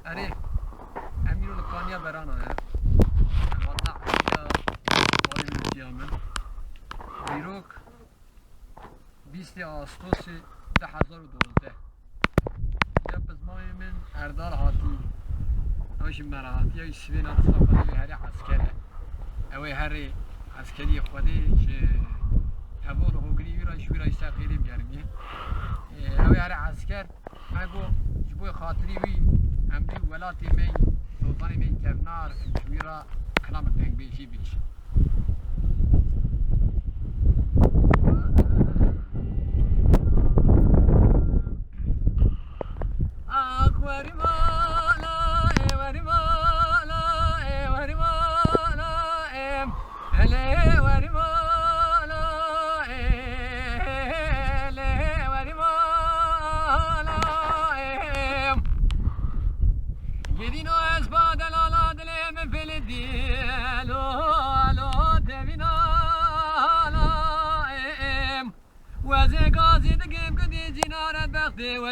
اره امیر لکانیا برانا نه والله عيدا باري بالجامن بيروك 20 آغوستوس 2012 جنب زمانی من اردال هاتی نوش مراحتی های سوین اصلا خودی هری عسکره اوی هری عسکری خودی که هوال هوگری ویرا شویرا استخیری بیارمیه اوی هری عسکر مگو جبوی خاطری وی امری ولاتی من سلطانی من کفنار شویرا کلام تنگ بیشی بیش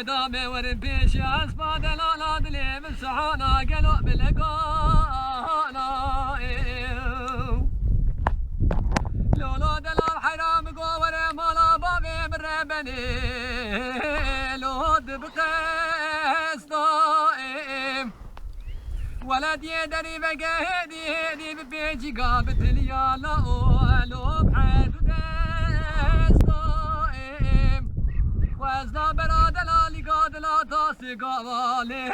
ودامي وربيش أصباد لا دلي من سحانا قلو بلقانا لولا دلال حرام قوار مالا بابي من ربني لود بقيس دائم ولد يدري بقى هدي ببيجي قابت ليا لو بحيث وزنا برادل علی گادلا تاسی گاوالی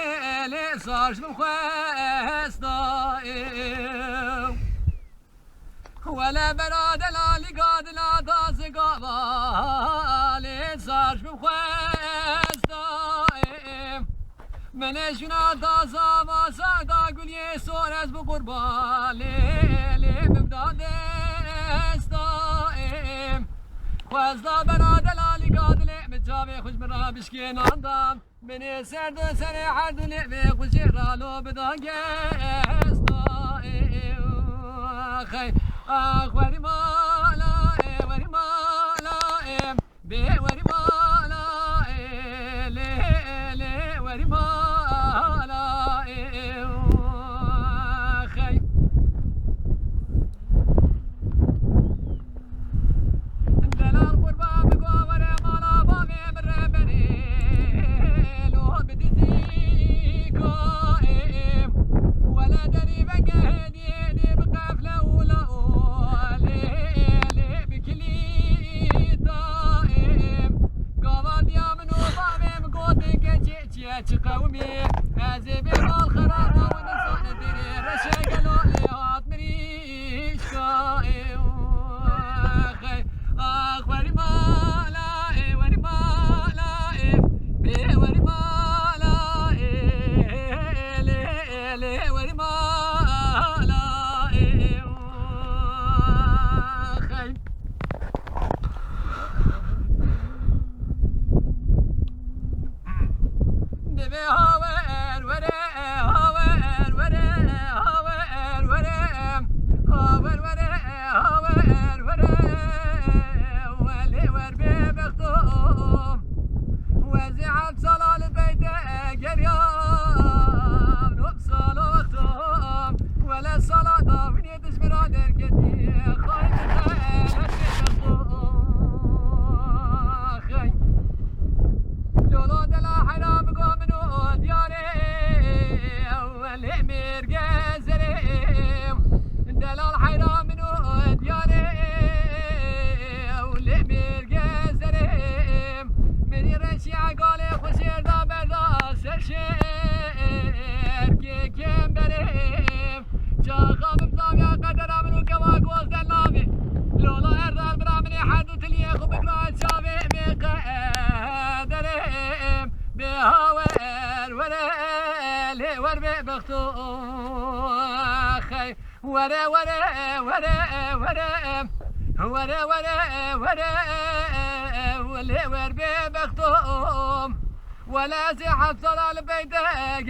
لی ساش مخوستایم ولا برادل علی گادلا تاسی گاوالی ساش مخوستایم منشونا تاسا واسا دا گلیه سورز بقربالی لی مبدادستایم وزنا برادل علی گادلی مجابي خوش مرا بشكين عندام من سرد سري حد نعمي خوش رالو بداقي استائي خي وري مالا وري مالا بي وري مالا لي وري مالا خي دلال قربان بقوة قومي هذه بالخرارة ونصون دري رشا قالوا لي هات مريش قائم وري مالا وري مالا وري مالا لي وري مالا خي بيبي هاوين وري هاوين وري هاوين وري هاوين وري هاوين وري ولي وربي بختوم وزعت صلاة البيت قريام نقصال وقتهم ولا الصلاة ضافني تشمر عدر كتي خايف الخيل خي لولو دلا حرام قومنو دياري والامير قازريم دلال حرام منو دياري والامير قازريم من يرشي عقالي خسير دا بردا سرشير كي كيم بريم شاخا بمزاويا قدر عملو كواك وزد النافي لولا اردال برامني حدو تليه خبقرات شافي ميقادريم بهاوير وري وربي بختو خي وري وري وري وري وري وري وري وربي بختوم ولا زحف صلاة البيت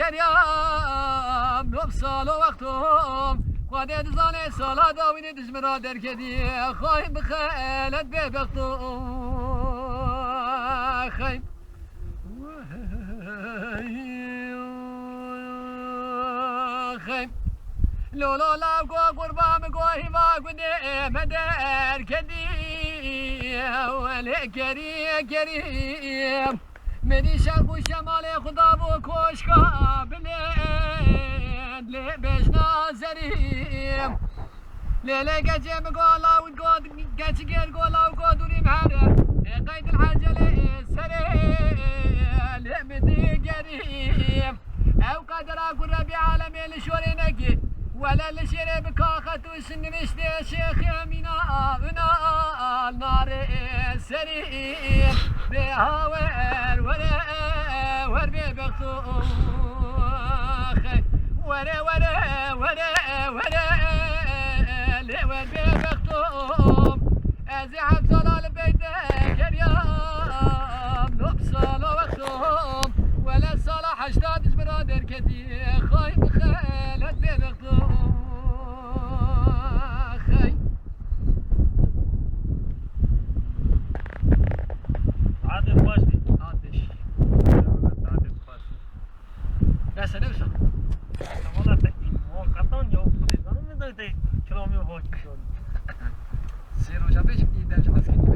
قريام نبصال وقتهم قادت زاني صلاة داوين دجمرا دركدي خايم بخالت ببختوم خايم خيم لولو لا قربان قوي ما قدي مدار كدي ولا كريم مني شرق وشمالي خدا بو كوشكا بلاد لي بجنا زريم ليلة قجم قولا وقود قجل قولا وقودوري مهارة قيد الحاجة لي سريع لمدي قريم او قدر اقول ربي عالمي لشوري نقي ولا لشري بكاخت وسن مشتي شيخ يمينا انا النار سريع بهاور ور ببخطو ورا ورا ورا ورا لور ببخطو ازعب طلال بيتك اليوم نبصل وقتهم ولا صلاح اشتاد برادر كتير خايف خالد ببخطو خايف عادل باشي عادش عادل باشي بس نوصل والله تكين هو قطن جو انا ما دايت كلامي هو كده سيرو جابش دي داش حسكي